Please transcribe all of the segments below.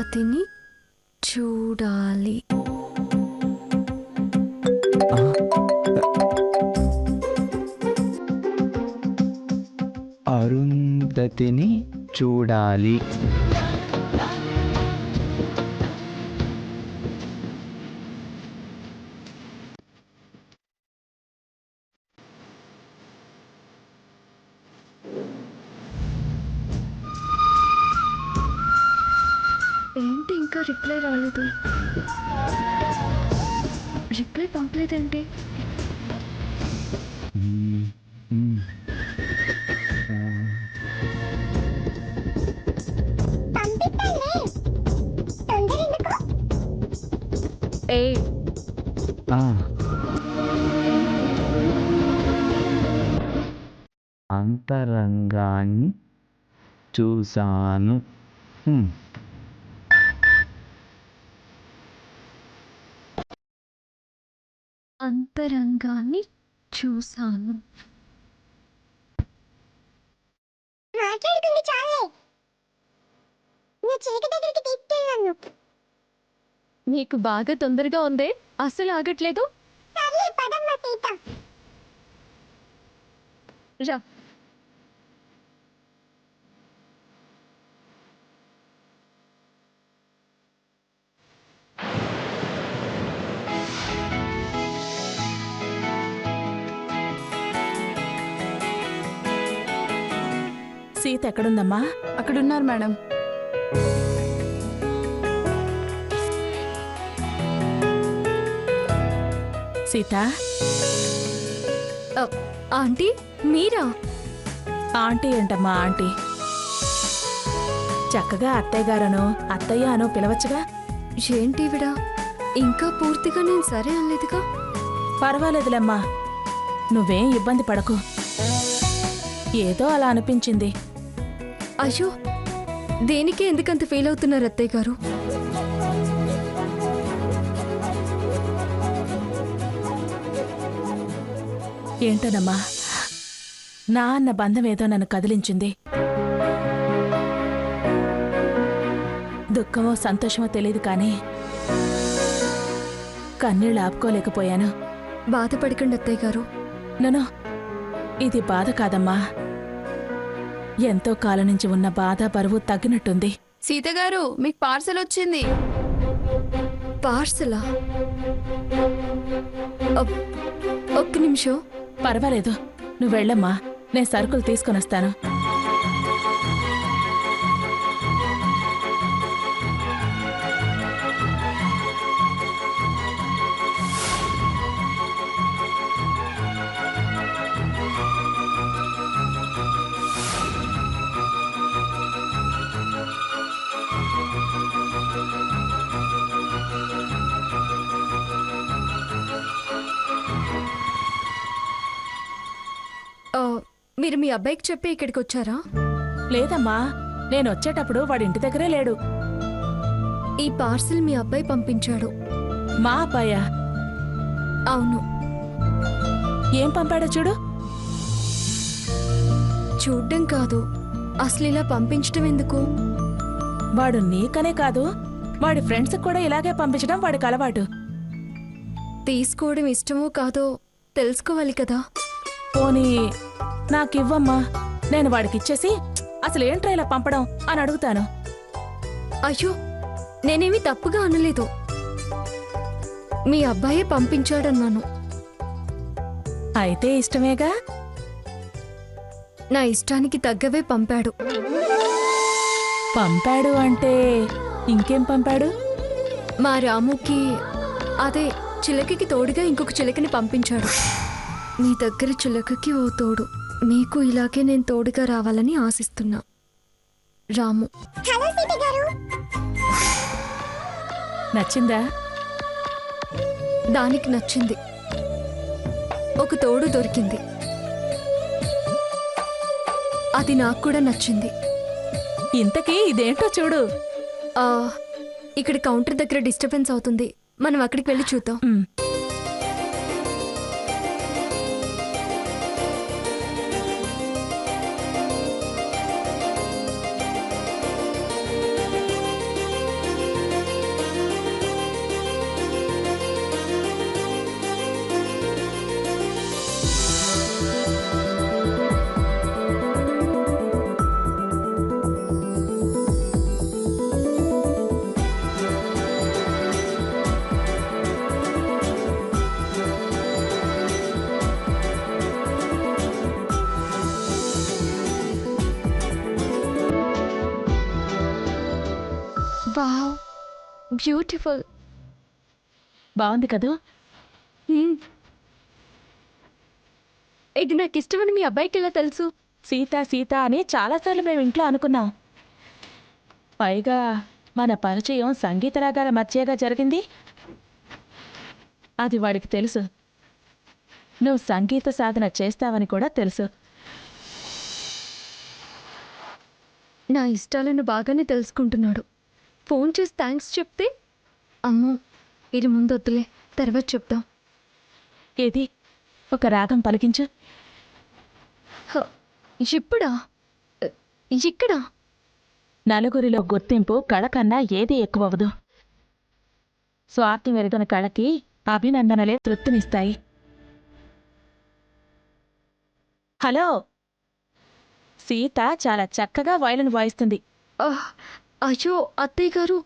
అరుంధతిని చూడాలి. అరుంధతిని చూడాలి. ఏంటి ఇంకా రిప్లై రాలేదు? రిప్లై పంపలేదేంటి? ఏ అంతరంగాన్ని చూశాను. అంతరంగాన్ని చూశాను. మాట్లాడుకుంది చాలే. నీ చీక దగ్గరికి తీసుకెళ్ళాను. నీకు బాగా తొందరగా ఉందే, అస్సలు ఆగట్లేదు. సర్లే పదమ్మ సీత. రా. సీత ఎక్కడుందమ్మా? అక్కడున్నారు మేడం. సీత, ఆంటీ మీరా? ఆంటీ ఏంటమ్మా ఆంటీ? చక్కగా అత్తయ్య గారనో అత్తయ్య అనో పిలవచ్చుగా. ఏంటి విడ ఇంకా పూర్తిగా నేను సరే అనలేదుగా. పర్వాలేదులేమ్మా, నువ్వేం ఇబ్బంది పడకు. ఏదో అలా అనిపించింది. అయ్యో, దేనికి ఎందుకంత ఫీల్ అవుతున్నారు అత్తయ్య గారు? ఏంటోనమ్మా, నా అన్న బంధం ఏదో నన్ను కదిలించింది. దుఃఖమో సంతోషమో తెలియదు కానీ కన్నీళ్ళు ఆపుకోలేకపోయాను. బాధపడకండి అత్తయ్య గారు. నన్ను ఇది బాధ కాదమ్మా, ఎంతో కాలం నుంచి ఉన్న బాధ బరువు తగ్గినట్టుంది. సీత గారు, మీకు పార్సల్ వచ్చింది. పార్సలా? ఒక్క నిమిషం. పర్వాలేదు, నువ్వు వెళ్ళమ్మా, నేను సరుకులు తీసుకొని వస్తాను. మీరు మీ అబ్బాయికి చెప్పి ఇక్కడికి వచ్చారా? లేదమ్మా, నేను వచ్చేటప్పుడు వాడి ఇంటి దగ్గరే లేడు. ఈ పార్సిల్ మీ అబ్బాయి పంపించాడు. మా అబ్బాయా? అవును. ఏం పంపాడో చూడు. చూడ్డం కాదు, అసలు ఇలా పంపించడం ఎందుకు? వాడు నీకనే కాదు, వాడి ఫ్రెండ్స్ కూడా ఇలాగే పంపించడం వాడికి అలవాటు. తీసుకోవడం ఇష్టమో కాదో తెలుసుకోవాలి కదా. పోనీ నాకివ్వమ్మా, నేను వాడికిచ్చేసి అసలేంట్రా ఇలా పంపడం అని అడుగుతాను. అయ్యో, నేనేమి తప్పుగా అనలేదు. మీ అబ్బాయే పంపించాడన్నాను. అయితే ఇష్టమేగా? నా ఇష్టానికి తగ్గవే పంపాడు. పంపాడు అంటే ఇంకేం పంపాడు? మా రాముకి, అదే చిలకకి తోడుగా ఇంకొక చిలకని పంపించాడు. మీ దగ్గర చిలకకి ఓ తోడు, మీకు ఇలాగే నేను తోడుగా రావాలని ఆశిస్తున్నా. రాము. హలో సీత గారు. నచ్చిందా? దానికి నచ్చింది. ఒక తోడు దొరికింది, అది నాకు కూడా నచ్చింది. ఇంతకీ ఇదేంటో చూడు. ఇక్కడ కౌంటర్ దగ్గర డిస్టర్బెన్స్ అవుతుంది, మనం అక్కడికి వెళ్ళి చూద్దాం. బ్యూటిఫుల్. బాగుంది కదూ? ఇది నాకు ఇష్టమని మీ అబ్బాయికి ఎలా తెలుసు? సీత సీత అని చాలాసార్లు మేము ఇంట్లో అనుకున్నాం. పైగా మన పరిచయం సంగీత రాగాల మధ్యగా జరిగింది. అది వాడికి తెలుసు. నువ్వు సంగీత సాధన చేస్తావని కూడా తెలుసు. నా ఇష్టాలను బాగానే తెలుసుకుంటున్నాడు. ఫోన్ చేసి థ్యాంక్స్ చెప్తే అమ్మో ఇది ముందు వద్దులే, తర్వాత చెప్దాం. ఏది ఒక రాగం పలికించు. హ, ఇప్పుడా? ఇక్కడ నలుగురిలో గుర్తింపు కళ కన్నా ఏది ఎక్కువవదు. స్వార్థం ఎరుగని కళకి అభినందనలే తృప్తినిస్తాయి. హలో, సీత చాలా చక్కగా వయలిన్ వాయిస్తుంది. అయ్యో అత్తయ్య గారు,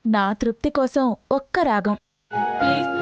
నా తృప్తి కోసం ఒక్క రాగం ప్లీజ్.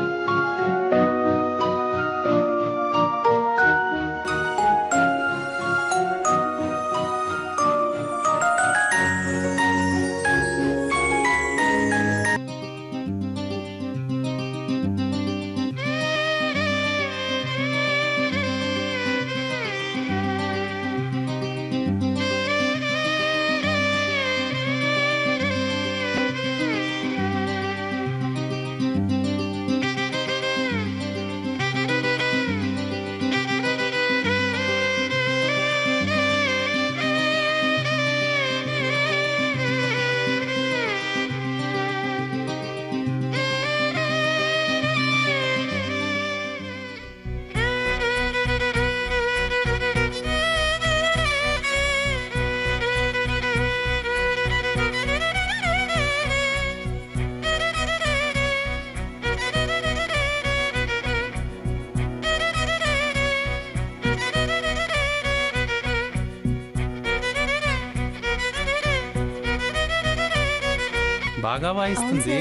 బాగా వాయిస్తుంది.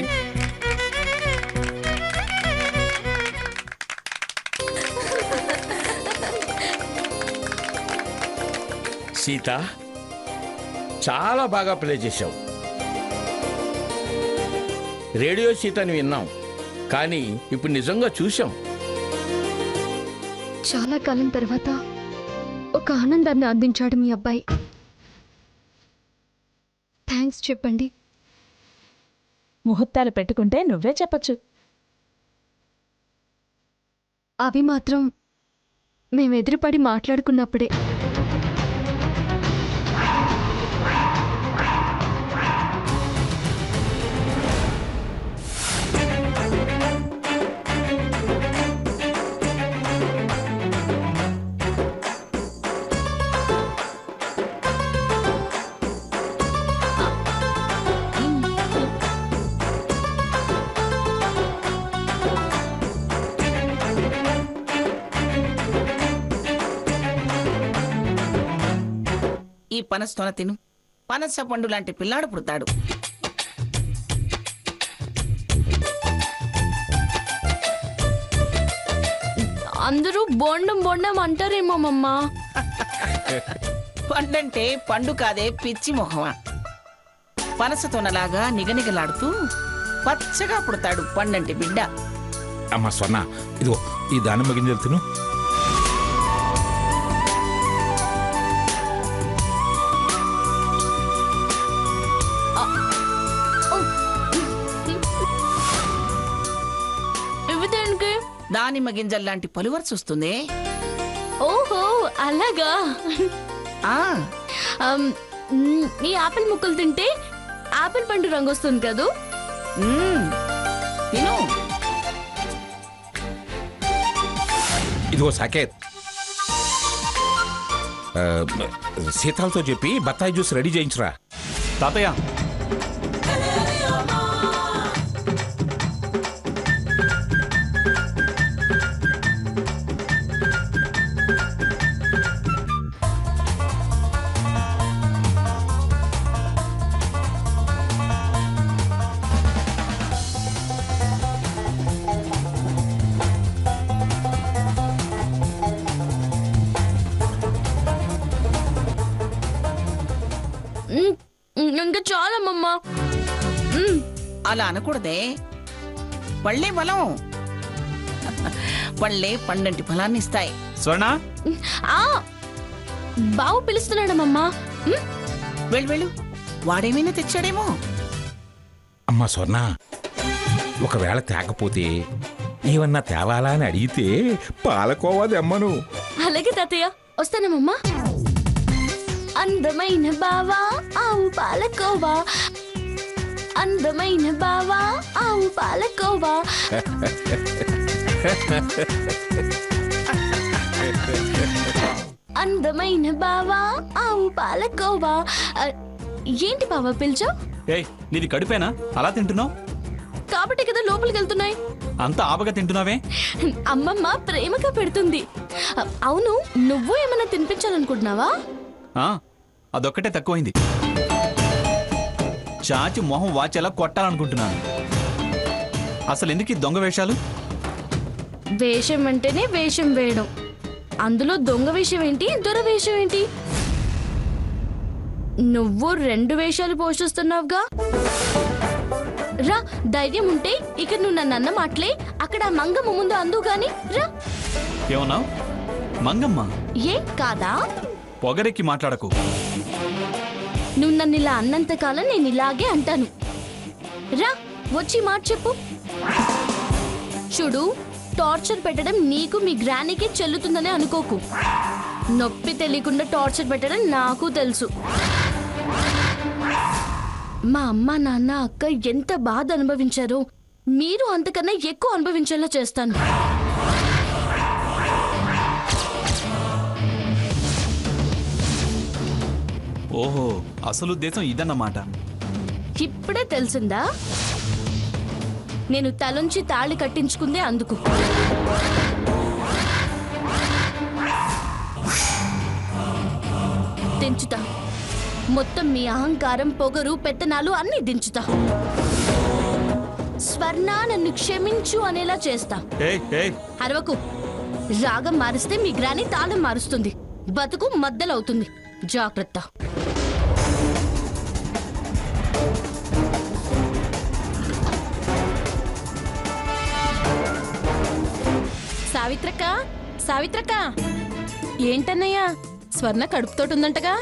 సీత, చాలా బాగా ప్లే చేశావు. రేడియో సీతని విన్నాం, కానీ ఇప్పుడు నిజంగా చూశాం. చాలా కాలం తర్వాత ఒక ఆనందాన్ని అందించాడు మీ అబ్బాయి. థ్యాంక్స్ చెప్పండి. ముహూర్తాలు పెట్టుకుంటే నువ్వే చెప్పచ్చు. అవి మాత్రం మేమెదురుపడి మాట్లాడుకున్నప్పుడే. ఈ పనస్తోన తిను. పనస పండు లాంటి పిల్లాడు పుడతాడు. అందరూ బోండం బోండం అంటారేమో మమ్మ. పండంటే పండు కాదే, పిచ్చి మొహమా. పనసతోనలాగా నిగనిగలాడుతూ పచ్చగా పుడతాడు పండంటి బిడ్డ. అమ్మ స్వర్ణ, ఇదిగో ఈ దానిమ్మ గింజలు తిను. ఇవి దేనికి? దానిమ్మ గింజల్లాంటి పలువరస వస్తుంది. ఓహో అలాగా. ఆ ఈ ఆపిల్ ముక్కలు తింటే ఆపిల్ పండు రంగు వస్తుంది కదూ. తిను. ఇదిగో సాకేత్, సీతాలతో చెప్పి బత్తాయి జ్యూస్ రెడీ చేయించురా. తాతయ్య, ఇంకా చాలమ్మమ్మ. అలా అనకూడదే. పళ్ళే బలం. పళ్ళే పండంటి ఫలాన్ని ఇస్తాయి. స్వర్ణ ఆ బావు పిలుస్తున్నాడమ్మా. వెళ్ళు వెళ్ళు, వాడేమైనా తెచ్చాడేమో. అమ్మా స్వర్ణ, ఒకవేళ తేకపోతే ఏమన్నా తేవాలా అని అడిగితే పాలకోవా తెమ్మను. అలాగే తాతయ్య, వస్తానమ్మా. అందమైన బావా ఆవు పాలకోవా, అందమైన బావా ఆవు పాలకోవా. అందమైన బావా ఆవు పాలకోవా. ఏంటి బావా పిలిచావు? ఏయ్, నీది కడుపేనా అలా తింటున్నావు? కాబట్టి కదా లోపలికి వెళ్తున్నాయి. అంత ఆపగా తింటున్నావే? అమ్మమ్మ ప్రేమగా పెడుతుంది. అవును, నువ్వు ఏమైనా తినిపించాలనుకుంటున్నావా? ఆ, అదొక్కటే తక్కువైంది. చాచి మొహం వాచేలా కొట్టాలనుకుంటున్నాను. అసలు ఎందుకు ఈ దొంగ వేషాలు? వేషం అంటేనే వేషం వేయడం, అందులో దొంగ వేషం ఏంటి, దొర వేషం ఏంటి? నువ్వు 2 వేషాలు పోషిస్తున్నావుగా. రా, ధైర్యం ఉంటే ఇక్కడ నువ్వు నన్ను అన్న మాటలే అక్కడ ఆ మంగమ్మ ముందు అందు గాని రా. ఏమన్నావు? మంగమ్మ? ఏ కాదా? పొగరెక్కి మాట్లాడకు. నువ్వు నన్ను ఇలా అన్నంత కాలం నేను ఇలాగే అంటాను. రా, వచ్చి మాట చెప్పు. చూడు, టార్చర్ పెట్టడం నీకు మీ గ్రానీకి చెల్లుతుందని అనుకోకు. నొప్పి తెలియకుండా టార్చర్ పెట్టడం నాకు తెలుసు. మా అమ్మ నాన్న అక్క ఎంత బాధ అనుభవించారో మీరు అంతకన్నా ఎక్కువ అనుభవించేలా చేస్తాను. ఓహో, అసలు ఉద్దేశం ఇదన్నమాట. ఇప్పుడే తెలిసిందా? నేను తలంచి తాళి కట్టించుకుందే అందుకు. దించుతా, మొత్తం మీ అహంకారం, పొగరు, పెత్తనాలు అన్ని దించుతా. స్వర్ణ నన్ను క్షమించు అనేలా చేస్తా. ఏయ్ ఏయ్, అరవకు. రాగం మారిస్తే మీ గ్రాని తాళం మారుస్తుంది, బతుకు మద్దలవుతుంది. జాగ్రత్త. సావిత్రక్క, సావిత్రక్క. ఏంటన్నయ్యా, స్వర్ణ కడుపుతోటుందంటగా?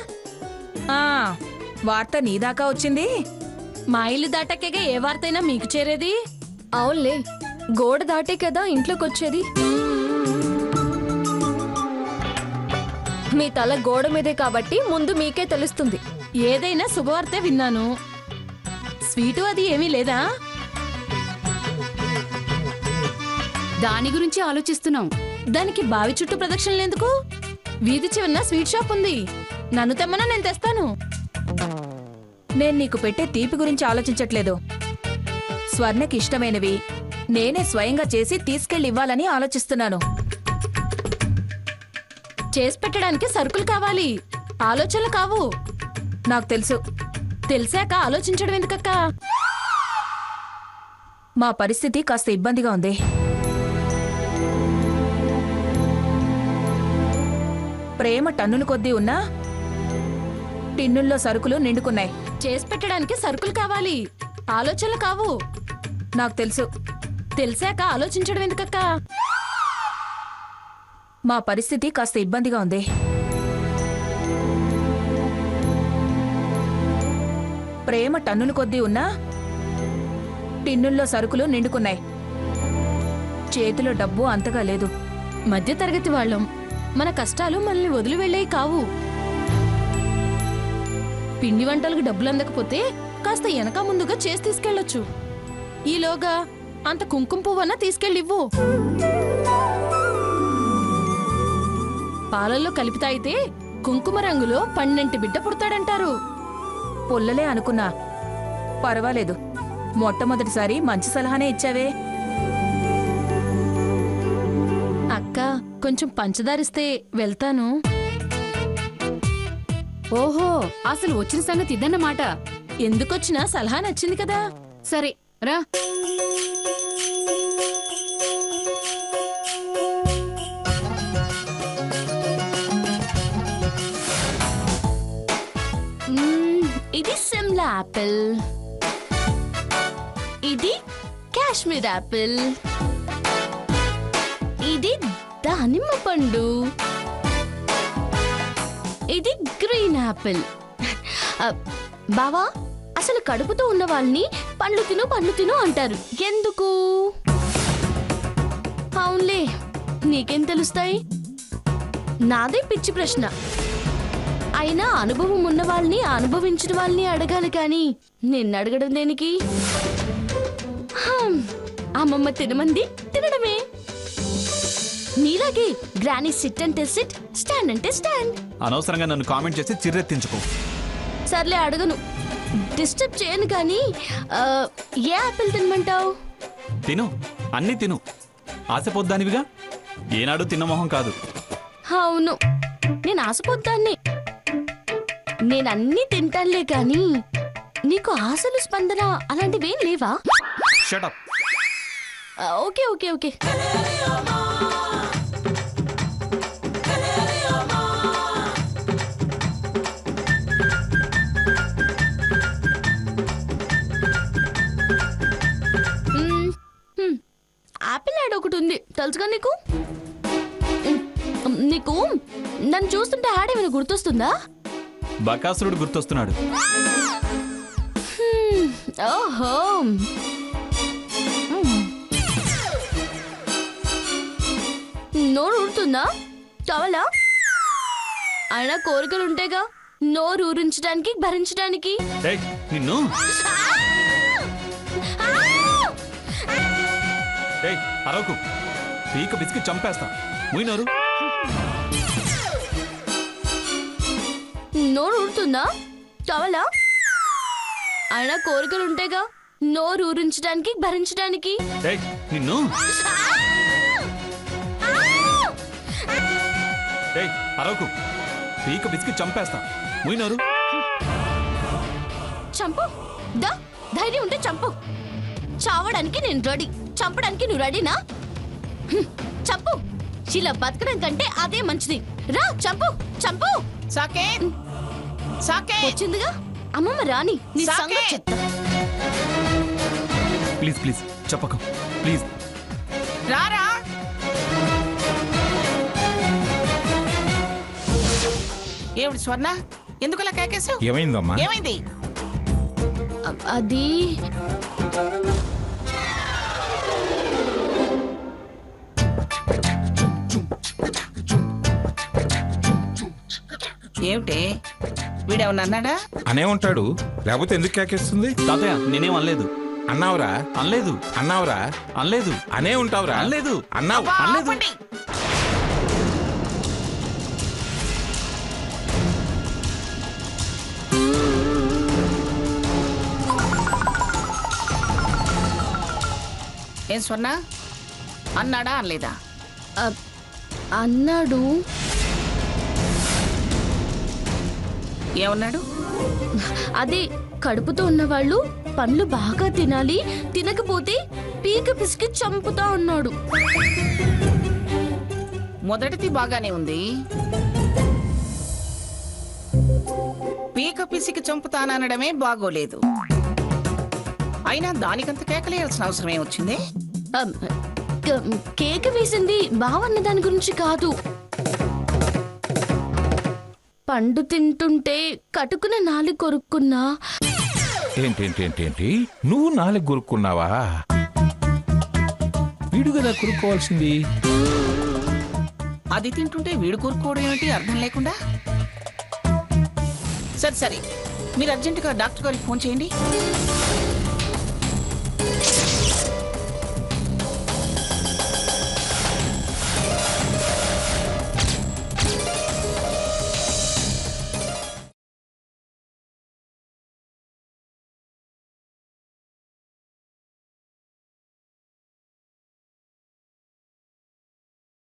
వార్త నీదాకా వచ్చింది. మా ఇల్లు దాటాకేగా ఏ వార్తైనా మీకు చేరేది. అవునులే, గోడ దాటే కదా ఇంట్లోకి వచ్చేది. మీ తల గోడ మీదే కాబట్టి ముందు మీకే తెలుస్తుంది. ఏదైనా శుభవార్తే విన్నాను. స్వీటు అది ఏమీ లేదా? దాని గురించి ఆలోచిస్తున్నాం. దానికి బావి చుట్టూ ప్రదక్షిణలు ఎందుకు? వీధి చివరన స్వీట్ షాప్ ఉంది. నన్ను తెమ్మన్నా నేను తెస్తాను. నేను నీకు పెట్టే తీపి గురించి ఆలోచించట్లేదు. స్వర్ణకి ఇష్టమైనవి నేనే స్వయంగా చేసి తీసుకెళ్లి ఇవ్వాలని ఆలోచిస్తున్నాను. చేసి పెట్టడానికి సరుకులు కావాలి, ఆలోచనలు కావు. నాకు తెలుసు. తెలిసాక ఆలోచించడం ఎందుకక్క? మా పరిస్థితి కాస్త ఇబ్బందిగా ఉంది. ప్రేమ టన్నుల కొద్దీ ఉన్నా టిన్నుల్లో సరుకులు నిండుకున్నాయి. చేసి పెట్టడానికి సరుకులు కావాలి, ఆలోచనలు కావు. నాకు తెలుసు. తెలిసాక ఆలోచించడం ఎందుకక్క? మా పరిస్థితి కాస్త ఇబ్బందిగా ఉంది. ప్రేమ టన్నుల కొద్దీ ఉన్నా టిన్నుల్లో సరుకులు నిండుకున్నాయి. చేతిలో డబ్బు అంతగా లేదు. మధ్య తరగతి వాళ్ళం, మన కష్టాలు మనల్ని వదిలి వెళ్ళేవి కావు. పిండి వంటలకు డబ్బులు అందకపోతే కాస్త వెనక ముందుగా చేసి తీసుకెళ్లొచ్చు. ఈలోగా అంత కుంకుమ పువ్వన్నా తీసుకెళ్ళివ్వు. పాలల్లో కలిపి తాగితే కుంకుమ రంగులో 12 బిడ్డ పుడతాడంటారు. పొల్లలే అనుకున్నా. పర్వాలేదు, మొట్టమొదటిసారి మంచి సలహానే ఇచ్చావే. అక్క, కొంచెం పంచదారిస్తే వెళ్తాను. ఓహో, అసలు వచ్చిన సంగతి ఇదన్నమాట. ఎందుకొచ్చినా సలహా నచ్చింది కదా. సరే రా. ఇది సిమ్లా యాపిల్, కాశ్మీర్ యాపిల్, ఇది దానిమ్మ పండు, ఇది గ్రీన్ యాపిల్. బావా, అసలు కడుపుతో ఉన్న వాళ్ళని పండ్లు తిను అంటారు ఎందుకు? అవునులే, నీకేం తెలుస్తాయి? నాదే పిచ్చి ప్రశ్న. అయినా అనుభవం ఉన్న వాళ్ళని అనుభవించిన వాళ్ళని అడగాలి కానీ నిన్ను అడగడం దేనికి? అమ్మమ్మ తినమంది తినడమే. నీలాగే గ్రానీ సిట్ అంటే సిట్, స్టాండ్ అంటే స్టాండ్. అనవసరంగా నన్ను కామెంట్ చేసి చిర్రెత్తించుకో. సర్లే, అడగను, డిస్టర్బ్ చేయను కానీ ఏ యాపిల్ తినమంటావు? తిను, అన్నీ తిను. ఆశపోద్దానివిగా, ఏనాడు తిన్న మొహం కాదు. అవును, నేను ఆశపోద్దాన్ని. నేనన్నీ తింటానులే కానీ నీకు ఆశలు, స్పందన అలాంటివేం లేవా? Shut up. Okay okay okay. Apple add ఒకటి ఉంది తెలుసుగా నీకు? నీకు నన్ను చూస్తుంటే యాడ్ ఏమైనా గుర్తొస్తుందా? బకాసురుడు గుర్తొస్తున్నాడు. ఓహో, నోరు ఊరుతుందా? కావాలా? అయినా కోరికలు ఉంటాయిగా నోరు ఊరించడానికి, భరించడానికి. ఏయ్, నిన్ను. ఏయ్, అరవకు. పీక పిసికి చంపేస్తా. ముయ్యనోరు. నోరు ఊరుతుందా? కావాలా? అయినా కోరికలు ఉంటాయిగా నోరు ఊరించడానికి, భరించడానికి. ఏయ్, నిన్ను. ఏయ్, అరవకు. పీక పిసికి చంపేస్తా. ముయ్యనోరు. చంపు. దా, ధైర్యం ఉంటే చంపు. చావడానికి నేను రెడీ, చంపడానికి నువ్వు రెడీనా? చంపు. ఇలా బతకడం కంటే అదే మంచిది. రా, చంపు చంపు. సాకేత్, సాకేత్. వచ్చిందిగా అమ్మమ్మ రాణి, నీ సంగతి చెప్తా. ప్లీజ్ ప్లీజ్ చెప్పకు, ప్లీజ్. రారా. ఏమిటి స్వర్ణ, ఎందుకలా కేకేశావు? ఏమైందమ్మా? ఏమైంది? అది ఏమిటి, వీడేమన్నా అన్నాడా? అనే ఉంటాడు, లేకపోతే ఎందుకు కేకేస్తుంది? తాతయ్య, నేనేం అనలేదు. అన్నావురా? అనలేదు. అన్నావురా? అనలేదు. అనే ఉంటావురా? అనలేదు. అన్నావు. అబ్బా, అనలేదు. ఆపండి. ఏం స్వర్ణ, అన్నాడా అనలేదా? అన్నాడు. ఏమన్నాడు? అదే కడుపుతో ఉన్నవాళ్ళు పండ్లు బాగా తినాలి, తినకపోతే పీక పిసికి చంపుతా అన్నాడు. మొదటిది బాగానే ఉంది, పీక పిసికి చంపుతాననడమే బాగోలేదు. అయినా దానికంత కేకలేయాల్సిన అవసరమే వచ్చింది? కేక వేసింది బావన్న దాని గురించి కాదు. పండు తింటుంటే కటుకున నాలుగు కొరుక్కున్నా. ఏంటేంటేంటేంటి, నువ్వు నాలుగు కొరుక్కున్నావా? వీడు కదా కొరుక్కోవాల్సింది. అది తింటుంటే వీడు కోరుకోవడం ఏమిటి అర్థం లేకుండా? సరే సరే, మీరు అర్జెంటుగా డాక్టర్ గారికి ఫోన్ చేయండి.